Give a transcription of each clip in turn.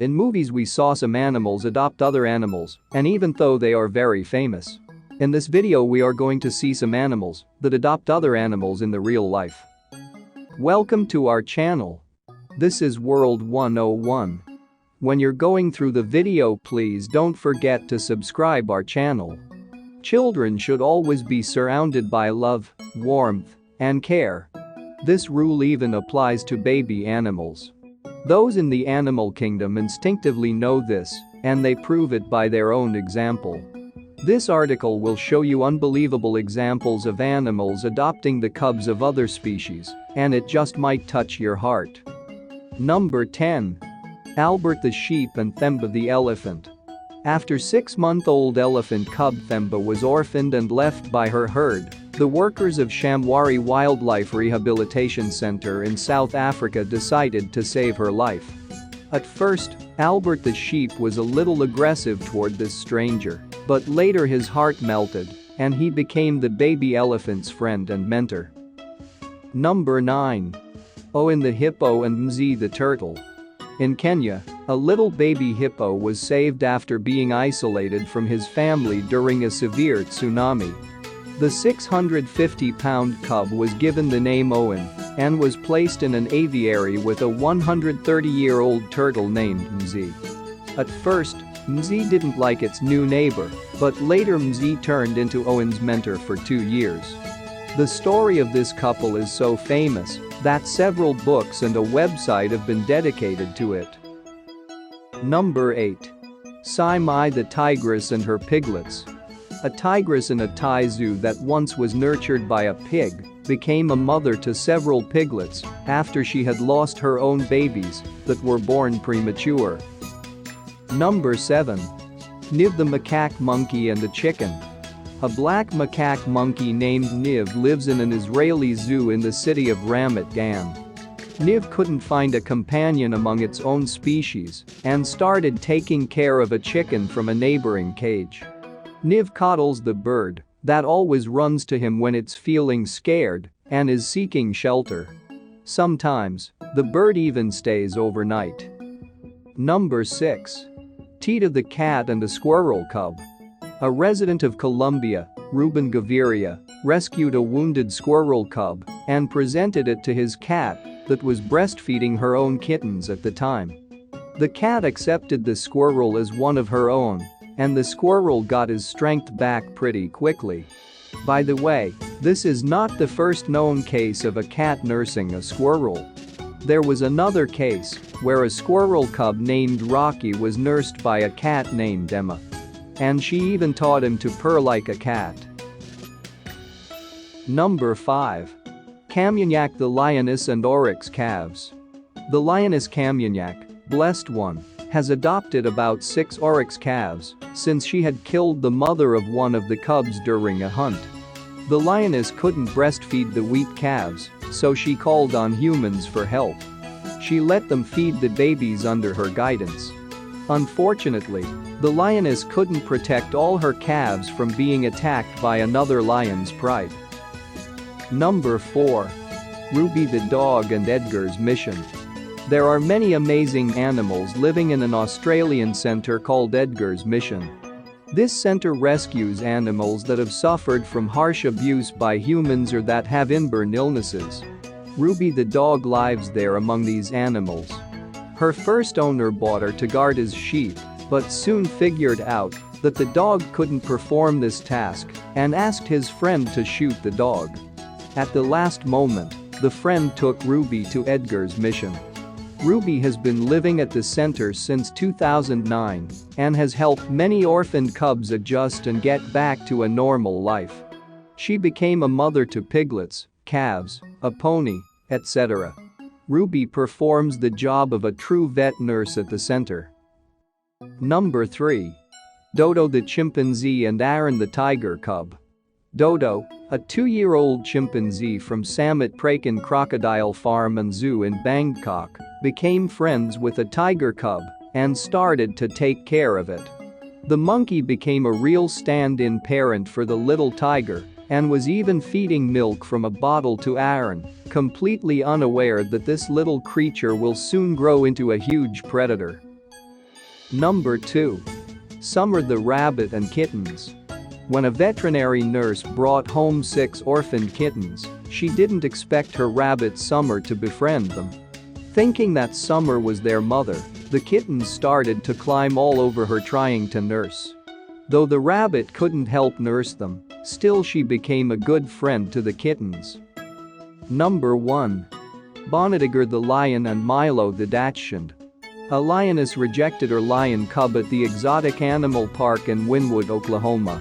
In movies we saw some animals adopt other animals, and even though they are very famous. In this video we are going to see some animals that adopt other animals in the real life. Welcome to our channel. This is World 101. When you're going through the video, please don't forget to subscribe our channel. Children should always be surrounded by love, warmth, and care. This rule even applies to baby animals. Those in the animal kingdom instinctively know this, and they prove it by their own example. This article will show you unbelievable examples of animals adopting the cubs of other species, and it just might touch your heart. Number 10. Albert the sheep and Themba the elephant. After 6-month-old elephant cub Themba was orphaned and left by her herd, the workers of Shamwari Wildlife Rehabilitation Center in South Africa decided to save her life. At first, Albert the sheep was a little aggressive toward this stranger, but later his heart melted, and he became the baby elephant's friend and mentor. Number 9. Owen the hippo and Mzee the turtle. In Kenya, a little baby hippo was saved after being isolated from his family during a severe tsunami. The 650-pound cub was given the name Owen and was placed in an aviary with a 130-year-old turtle named Mzee. At first, Mzee didn't like its new neighbor, but later Mzee turned into Owen's mentor for 2 years. The story of this couple is so famous that several books and a website have been dedicated to it. Number 8. Sai Mai the tigress and her piglets. A tigress in a Thai zoo that once was nurtured by a pig became a mother to several piglets after she had lost her own babies that were born premature. Number 7. Niv the macaque monkey and the chicken. A black macaque monkey named Niv lives in an Israeli zoo in the city of Ramat Gan. Niv couldn't find a companion among its own species and started taking care of a chicken from a neighboring cage. Niv coddles the bird that always runs to him when it's feeling scared and is seeking shelter. Sometimes, the bird even stays overnight. Number 6. Tita the cat and the squirrel cub. A resident of Colombia, Ruben Gaviria, rescued a wounded squirrel cub and presented it to his cat that was breastfeeding her own kittens at the time. The cat accepted the squirrel as one of her own, and the squirrel got his strength back pretty quickly. By the way, this is not the first known case of a cat nursing a squirrel. There was another case where a squirrel cub named Rocky was nursed by a cat named Emma. And she even taught him to purr like a cat. Number 5. Kamunyak the lioness and oryx calves. The lioness Kamunyak, blessed one, has adopted about 6 oryx calves since she had killed the mother of one of the cubs during a hunt. The lioness couldn't breastfeed the weak calves, so she called on humans for help. She let them feed the babies under her guidance. Unfortunately, the lioness couldn't protect all her calves from being attacked by another lion's pride. Number 4. Ruby the dog and Edgar's mission. There are many amazing animals living in an Australian centre called Edgar's Mission. This centre rescues animals that have suffered from harsh abuse by humans or that have inborn illnesses. Ruby the dog lives there among these animals. Her first owner bought her to guard his sheep, but soon figured out that the dog couldn't perform this task and asked his friend to shoot the dog. At the last moment, the friend took Ruby to Edgar's Mission. Ruby has been living at the center since 2009 and has helped many orphaned cubs adjust and get back to a normal life. She became a mother to piglets, calves, a pony, etc. Ruby performs the job of a true vet nurse at the center. Number 3. DoDo the chimpanzee and Aorn the tiger cub. DoDo, a 2-year-old chimpanzee from Samet Prakan Crocodile Farm and Zoo in Bangkok, became friends with a tiger cub and started to take care of it. The monkey became a real stand-in parent for the little tiger and was even feeding milk from a bottle to Aorn, completely unaware that this little creature will soon grow into a huge predator. Number 2. Summer the rabbit and kittens. When a veterinary nurse brought home 6 orphaned kittens, she didn't expect her rabbit Summer to befriend them. Thinking that Summer was their mother, the kittens started to climb all over her trying to nurse. Though the rabbit couldn't help nurse them, still she became a good friend to the kittens. Number 1. Bonedigger the lion and Milo the dachshund. A lioness rejected her lion cub at the exotic animal park in Wynwood, Oklahoma.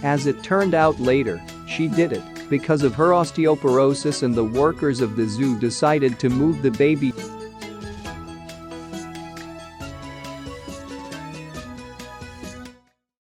As it turned out later, she did it because of her osteoporosis, and the workers of the zoo decided to move the baby